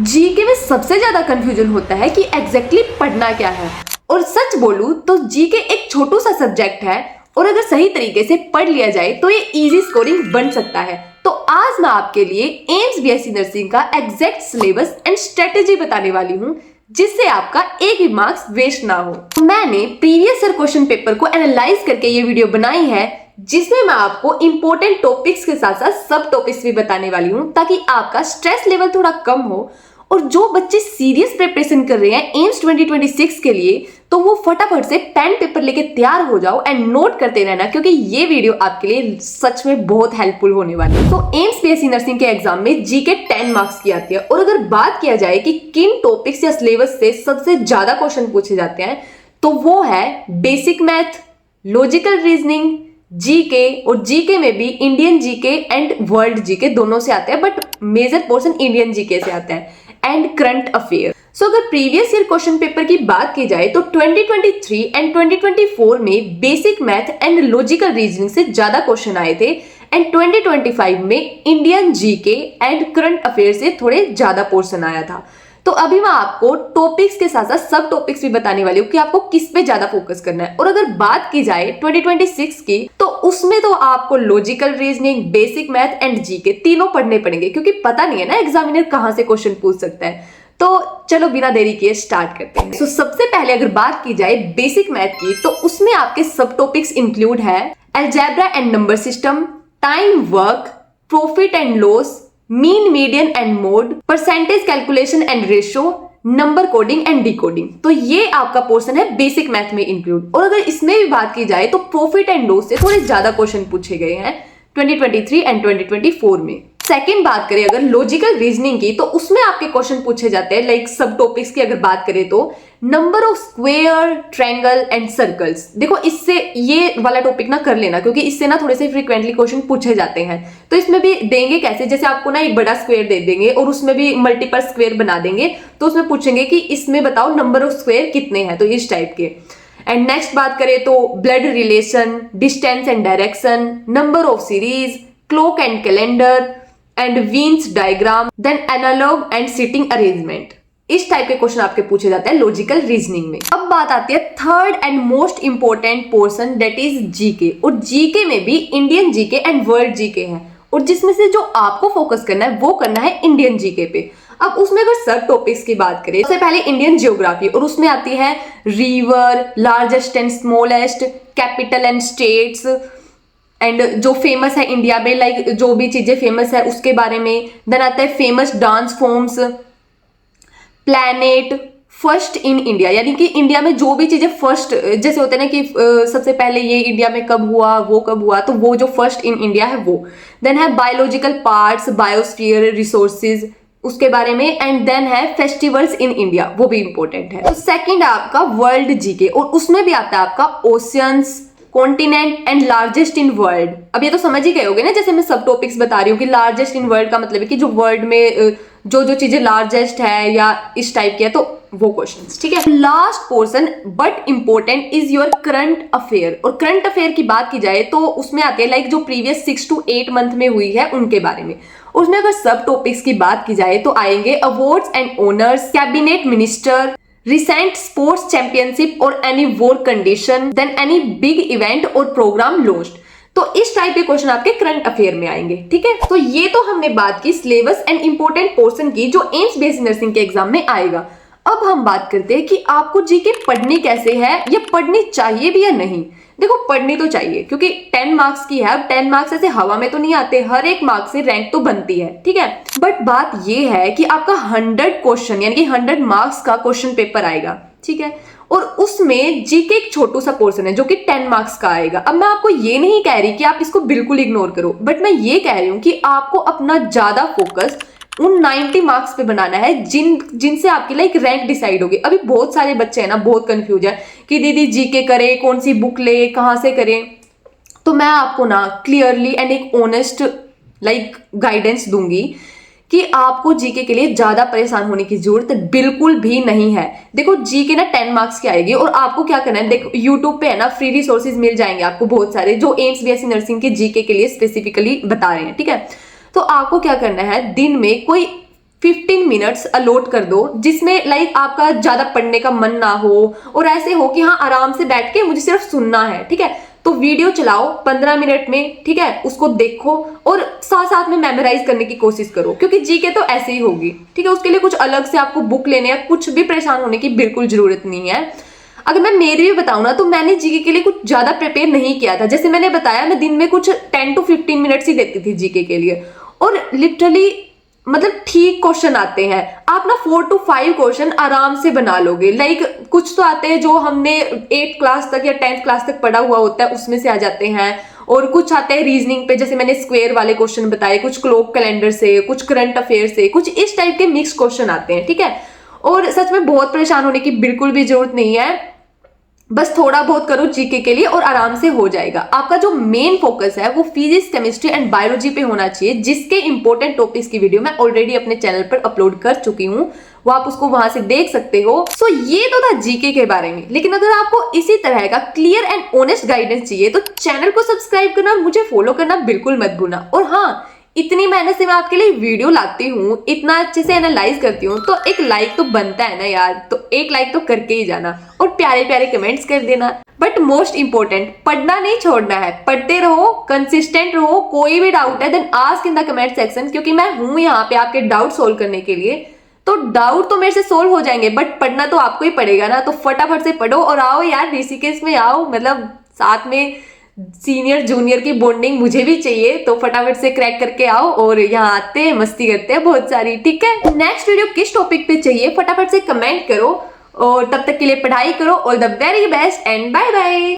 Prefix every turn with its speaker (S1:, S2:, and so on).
S1: GK में सबसे ज्यादा कंफ्यूजन होता है कि एग्जैक्टली पढ़ना क्या है। और सच बोलूं तो जीके एक छोटू सा सब्जेक्ट है और अगर सही तरीके से पढ़ लिया जाए तो ये इजी स्कोरिंग बन सकता है। तो आज मैं आपके लिए एम्स बीएससी नर्सिंग का एग्जैक्ट सिलेबस एंड स्ट्रेटेजी बताने वाली हूँ जिससे आपका एक भी मार्क्स वेस्ट ना हो। तो मैंने प्रीवियस ईयर क्वेश्चन पेपर को एनालाइज करके ये वीडियो बनाई है जिसमें मैं आपको इंपॉर्टेंट टॉपिक्स के साथ साथ सब टॉपिक्स भी बताने वाली हूँ ताकि आपका स्ट्रेस लेवल थोड़ा कम हो। और जो बच्चे सीरियस प्रिपरेशन कर रहे हैं एम्स 2026 के लिए तो वो फटाफट से पेन पेपर लेके तैयार हो जाओ एंड नोट करते रहना क्योंकि ये वीडियो आपके लिए सच में बहुत हेल्पफुल होने वाली है। तो एम्स बीएससी नर्सिंग के एग्जाम में जीके 10 मार्क्स की आती है और अगर बात किया जाए कि किन टॉपिक्स या सिलेबस से सबसे ज्यादा क्वेश्चन पूछे जाते हैं तो वो है basic math, logical reasoning, GK और जीके में भी Indian GK and world GK दोनों से आते हैं but major portion Indian GK से आता है एंड करंट अफेयर। सो अगर प्रीवियस ईयर क्वेश्चन पेपर की बात की जाए तो 2023 एंड 2024 में basic math and logical reasoning से ज्यादा क्वेश्चन आए थे एंड 2025 में Indian GK and current affair से थोड़े ज्यादा पोर्शन आया था। तो अभी मैं आपको टॉपिक्स के साथ साथ सब टॉपिक्स भी बताने वाली हूँ कि आपको किस पे ज्यादा फोकस करना है। और अगर बात की जाए 2026 की तो उसमें तो आपको logical reasoning, basic math and GK तीनों पढ़ने पड़ेंगे क्योंकि पता नहीं है ना एग्जामिनर कहाँ से क्वेश्चन पूछ सकता है। तो चलो बिना देरी किए स्टार्ट करते हैं। सबसे पहले अगर बात की जाए बेसिक मैथ की तो उसमें आपके सब टॉपिक्स इंक्लूड है algebra and number system, time work, profit and loss, mean, median and mode, percentage calculation and ratio, number coding and decoding. तो ये आपका पोर्शन है बेसिक मैथ में इंक्लूड। और अगर इसमें भी बात की जाए तो प्रॉफिट एंड लॉस से थोड़े ज्यादा क्वेश्चन पूछे गए हैं 2023 एंड 2024 में। सेकंड बात करें अगर लॉजिकल रीजनिंग की तो उसमें आपके क्वेश्चन पूछे जाते हैं लाइक सब टॉपिक्स की अगर बात करें तो number of square, triangle and circles. देखो इससे ये वाला टॉपिक ना कर लेना क्योंकि इससे ना थोड़े से फ्रीक्वेंटली क्वेश्चन पूछे जाते हैं। तो इसमें भी देंगे कैसे, जैसे आपको ना एक बड़ा स्क्वायर दे देंगे और उसमें भी मल्टीपल स्क्वायर बना देंगे तो उसमें पूछेंगे कि इसमें बताओ नंबर ऑफ स्क्वायर कितने हैं, तो इस टाइप के। एंड नेक्स्ट बात करें तो blood relation, distance and direction, number of series, clock and calendar and Venn's diagram, then analog and seating arrangement. इस टाइप के क्वेश्चन आपके पूछे जाते हैं लॉजिकल रीजनिंग में। अब बात आती है third and most important portion that is GK. और जीके में भी Indian GK and world GK है और जिसमें से जो आपको फोकस करना है वो करना है इंडियन जीके पे। अब उसमें अगर सब टॉपिक्स की बात करें सबसे पहले इंडियन ज्योग्राफी और उसमें आती है river, largest and smallest, capital and states and जो फेमस है इंडिया में लाइक जो भी चीजें फेमस है उसके बारे में। देन आता है famous dance forms, planet, first in India यानी कि इंडिया में जो भी चीजें फर्स्ट जैसे होते हैं ना कि सबसे पहले ये इंडिया में कब हुआ, वो कब हुआ, तो वो जो फर्स्ट इन इंडिया है वो। देन है बायोलॉजिकल पार्ट्स, बायोस्फीयर, रिसोर्सेज उसके बारे में। एंड देन है फेस्टिवल्स इन इंडिया, वो भी इंपॉर्टेंट है। तो सेकंड है आपका वर्ल्ड जीके और उसमें भी आता है आपका oceans, continent and largest in world. अब ये तो समझ ही गए होगे ना, जैसे मैं सब टॉपिक्स बता रही हूँ कि लार्जेस्ट इन वर्ल्ड का मतलब है कि जो वर्ल्ड में जो चीजें लार्जेस्ट है या इस टाइप की है तो वो क्वेश्चंस, ठीक है। Last portion but important is your current affair. और करंट अफेयर की बात की जाए तो उसमें आते हैं लाइक जो प्रीवियस 6 to 8 मंथ में हुई है उनके बारे में। उसमें अगर सब टॉपिक्स की बात की जाए तो आएंगे awards and honours, cabinet minister, recent sports championship or any war condition, then any big event or program launched। तो इस टाइप के क्वेश्चन आपके करंट अफेयर में आएंगे, ठीक है। तो ये तो हमने बात की सिलेबस एंड इंपॉर्टेंट पोर्शन की जो एम्स बीएससी नर्सिंग के एग्जाम में आएगा। अब हम बात करते हैं कि आपको जीके पढ़नी कैसे है या पढ़नी चाहिए भी या नहीं। देखो पढ़नी तो चाहिए क्योंकि 10 मार्क्स की है। अब 10 मार्क्स ऐसे हवा में तो नहीं आते, हर एक मार्क्स से रैंक तो बनती है, ठीक है। बट बात ये है कि आपका 100 क्वेश्चन यानी कि 100 मार्क्स का क्वेश्चन पेपर आएगा, ठीक है। और उसमें जीके एक छोटू सा पोर्शन है जो कि 10 मार्क्स का आएगा। अब मैं आपको ये नहीं कह रही कि आप इसको बिल्कुल इग्नोर करो बट मैं ये कह रही हूं कि आपको अपना ज्यादा फोकस उन 90 मार्क्स पे बनाना है जिनसे आपकी लाइक रैंक डिसाइड होगी। अभी बहुत सारे बच्चे हैं ना बहुत कंफ्यूज है कि दीदी जीके करे, कौन सी बुक ले, कहां से करें। तो मैं आपको ना क्लियरली एंड एक ऑनेस्ट लाइक गाइडेंस दूंगी कि आपको जीके के लिए ज्यादा परेशान होने की जरूरत बिल्कुल भी नहीं है। देखो जीके ना 10 मार्क्स की आएगी और आपको क्या करना है, देखो यूट्यूब पे है ना फ्री रिसोर्सेज मिल जाएंगे आपको बहुत सारे जो एम्स बीएससी नर्सिंग के जीके के लिए स्पेसिफिकली बता रहे हैं, ठीक है। तो आपको क्या करना है, दिन में कोई 15 मिनट्स अलॉट कर दो, जिसमें लाइक आपका ज्यादा पढ़ने का मन ना हो और ऐसे हो कि हाँ आराम से बैठ के मुझे सिर्फ सुनना है, ठीक है। तो वीडियो चलाओ 15 मिनट में, ठीक है, उसको देखो और साथ साथ में मेमोराइज करने की कोशिश करो, क्योंकि जीके तो ऐसे ही होगी, ठीक है। उसके लिए कुछ अलग से आपको बुक लेने या कुछ भी परेशान होने की बिल्कुल जरूरत नहीं है। अगर मैं मेरी भी बताऊं ना, तो मैंने जीके के लिए कुछ ज्यादा प्रिपेयर नहीं किया था। जैसे मैंने बताया, मैं दिन में कुछ 10 to 15 मिनट्स ही देती थी जीके के लिए, और लिटरली मतलब ठीक क्वेश्चन आते हैं। आप ना 4 to 5 क्वेश्चन आराम से बना लोगे। लाइक कुछ तो आते हैं जो हमने 8th क्लास तक या 10th क्लास तक पढ़ा हुआ होता है, उसमें से आ जाते हैं, और कुछ आते हैं रीजनिंग पे, जैसे मैंने स्क्वायर वाले क्वेश्चन बताए, कुछ ग्लोब कैलेंडर से, कुछ करंट अफेयर से, कुछ इस टाइप के मिक्स क्वेश्चन आते हैं, ठीक है। और सच में बहुत परेशान होने की बिल्कुल भी जरूरत नहीं है, बस थोड़ा बहुत करो जीके के लिए और आराम से हो जाएगा। आपका जो मेन फोकस है वो फिजिक्स, केमिस्ट्री एंड बायोलॉजी पे होना चाहिए, जिसके इंपॉर्टेंट टॉपिक्स की वीडियो मैं ऑलरेडी अपने चैनल पर अपलोड कर चुकी हूँ, वो आप उसको वहां से देख सकते हो। सो ये तो था जीके के बारे में, लेकिन अगर आपको इसी तरह का क्लियर एंड ऑनेस्ट गाइडेंस चाहिए तो चैनल को सब्सक्राइब करना, मुझे फॉलो करना बिल्कुल मत भूलना। और हाँ, इतनी मेहनत से मैं आपके लिए वीडियो लाती हूँ, इतना अच्छे से एनालाइज करती हूँ, तो एक लाइक तो बनता है ना यार, तो एक लाइक तो करके ही जाना और प्यारे प्यारे कमेंट्स कर देना। बट मोस्ट इंपॉर्टेंट, पढ़ना नहीं छोड़ना है, पढ़ते रहो, कंसिस्टेंट रहो। कोई भी डाउट है then ask in the comment section, क्योंकि मैं हूं यहाँ पे आपके डाउट सोल्व करने के लिए। तो डाउट तो मेरे से सोल्व हो जाएंगे, बट पढ़ना तो आपको ही पड़ेगा ना, तो फटाफट से पढ़ो और आओ यार ऋषिकेश में आओ, मतलब साथ में सीनियर जूनियर की बॉन्डिंग मुझे भी चाहिए, तो फटाफट से क्रैक करके आओ और यहाँ आते हैं, मस्ती करते हैं बहुत सारी, ठीक है। नेक्स्ट वीडियो किस टॉपिक पे चाहिए फटाफट से कमेंट करो, और तब तक के लिए पढ़ाई करो। All the very best and bye bye.